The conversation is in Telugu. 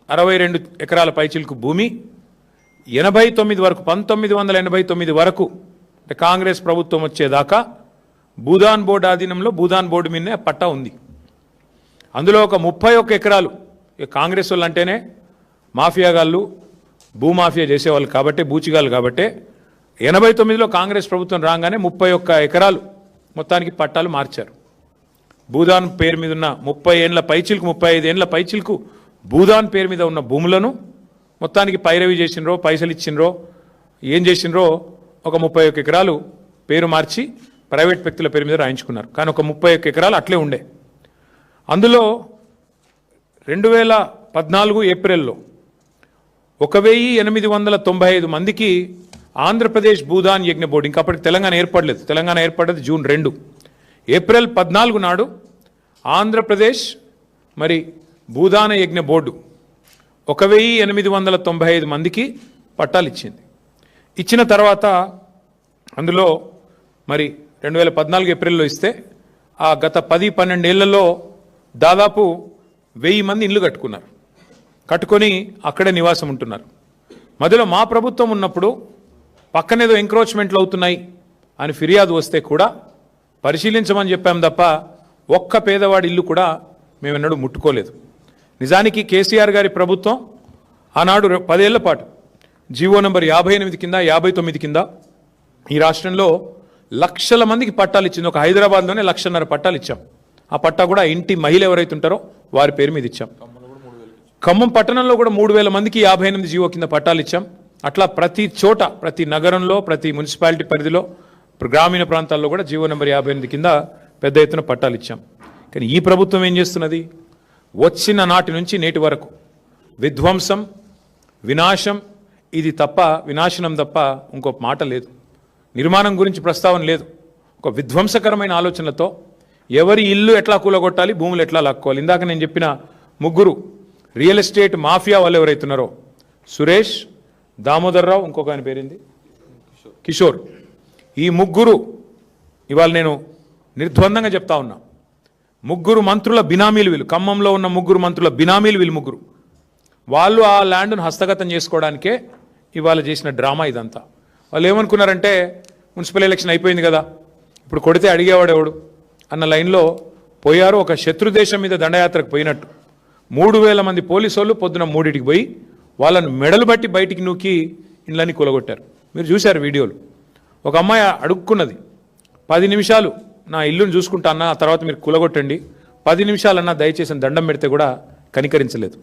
62 ఎకరాల పైచిలకు భూమి 89 వరకు 1989 వరకు అంటే కాంగ్రెస్ ప్రభుత్వం వచ్చేదాకా భూదాన్ బోర్డు ఆధీనంలో భూదాన్ బోర్డు మీదనే పట్టా ఉంది. అందులో ఒక 31 ఎకరాలు కాంగ్రెస్ వాళ్ళు అంటేనే మాఫియాగాళ్ళు భూమాఫియా చేసేవాళ్ళు కాబట్టి బూచిగాళ్ళు కాబట్టి 89లో కాంగ్రెస్ ప్రభుత్వం రాగానే 31 ఎకరాలు మొత్తానికి పట్టాలు మార్చారు. భూదాన్ పేరు మీద ఉన్న 30 ఏళ్ల పైచిలకు 35 ఏళ్ల పైచిలకు భూదాన్ పేరు మీద ఉన్న భూములను మొత్తానికి పైరవి చేసినరో పైసలు ఇచ్చినరో ఏం చేసినరో ఒక 31 ఎకరాలు పేరు మార్చి ప్రైవేట్ వ్యక్తుల పేరు మీద రాయించుకున్నారు. కానీ ఒక 31 ఎకరాలు అట్లే ఉండే. అందులో 2014 ఏప్రిల్లో 1895 మందికి ఆంధ్రప్రదేశ్ భూదాన్ యజ్ఞ బోర్డు, ఇంకా అప్పటికి తెలంగాణ ఏర్పడలేదు, తెలంగాణ ఏర్పడ్డది జూన్ 2, ఏప్రిల్ 14 నాడు ఆంధ్రప్రదేశ్ మరి భూదాన యజ్ఞ బోర్డు 1895 మందికి పట్టాలు ఇచ్చింది. ఇచ్చిన తర్వాత అందులో మరి 2014 ఏప్రిల్లో ఇస్తే ఆ గత 10-12 ఏళ్లలో దాదాపు 1000 మంది ఇళ్ళు కట్టుకున్నారు. కట్టుకొని అక్కడే నివాసం ఉంటున్నారు. మధ్యలో మా ప్రభుత్వం ఉన్నప్పుడు పక్కనేదో ఎంక్రోచ్మెంట్లు అవుతున్నాయి అని ఫిర్యాదు వస్తే కూడా పరిశీలించమని చెప్పాం తప్ప ఒక్క పేదవాడి ఇల్లు కూడా మేమెన్నడూ ముట్టుకోలేదు. నిజానికి కేసీఆర్ గారి ప్రభుత్వం ఆనాడు 10 ఏళ్ల పాటు జీవో నంబర్ 58 కింద 59 కింద ఈ రాష్ట్రంలో లక్షల మందికి పట్టాలు ఇచ్చింది. ఒక హైదరాబాద్లోనే 1,50,000 పట్టాలు ఇచ్చాం. ఆ పట్టా కూడా ఇంటి మహిళ ఎవరైతే ఉంటారో వారి పేరు మీద ఇచ్చాం. ఖమ్మం పట్టణంలో కూడా 3,000 మందికి 58 జీవో కింద పట్టాలు ఇచ్చాం. అట్లా ప్రతి చోట ప్రతి నగరంలో ప్రతి మున్సిపాలిటీ పరిధిలో గ్రామీణ ప్రాంతాల్లో కూడా జీవో నెంబర్ 58 కింద పెద్ద ఎత్తున పట్టాలు ఇచ్చాం. కానీ ఈ ప్రభుత్వం ఏం చేస్తున్నది? వచ్చిన నాటి నుంచి నేటి వరకు విధ్వంసం వినాశం ఇది తప్ప వినాశనం తప్ప ఇంకో మాట లేదు. నిర్మాణం గురించి ప్రస్తావన లేదు. ఒక విధ్వంసకరమైన ఆలోచనలతో ఎవరి ఇల్లు ఎట్లా కూలగొట్టాలి, భూములు ఎట్లా లాక్కోవాలి. ఇందాక నేను చెప్పిన 3 రియల్ ఎస్టేట్ మాఫియా వాళ్ళు ఎవరైతున్నారో సురేష్, దామోదర్ రావు, ఇంకొక ఆయన పేరింది కిషోర్, ఈ 3 ఇవాళ నేను నిర్ద్వందంగా చెప్తా ఉన్నా. 3 మంత్రుల బినామీలు వీళ్ళు. ఖమ్మంలో ఉన్న 3 మంత్రుల బినామీలు వీళ్ళు 3. వాళ్ళు ఆ ల్యాండ్ను హస్తగతం చేసుకోవడానికే ఇవాళ చేసిన డ్రామా ఇదంతా. వాళ్ళు ఏమనుకున్నారంటే మున్సిపల్ ఎలక్షన్ అయిపోయింది కదా, ఇప్పుడు కొడితే అడిగేవాడు ఎవడు అన్న లైన్లో పోయారు. ఒక శత్రు దేశం మీద దండయాత్రకు పోయినట్టు 3,000 మంది పోలీసు వాళ్ళు పొద్దున 3టికి పోయి వాళ్ళను మెడలు బట్టి బయటికి నూకి ఇళ్ళని కూలగొట్టారు. మీరు చూశారు వీడియోలు. ఒక అమ్మాయి అడుక్కున్నది, 10 నిమిషాలు నా ఇల్లును చూసుకుంటా అన్న, ఆ తర్వాత మీరు కూలగొట్టండి, 10 నిమిషాలన్నా దయచేసి దండం పెడితే కూడా కనికరించలేదు.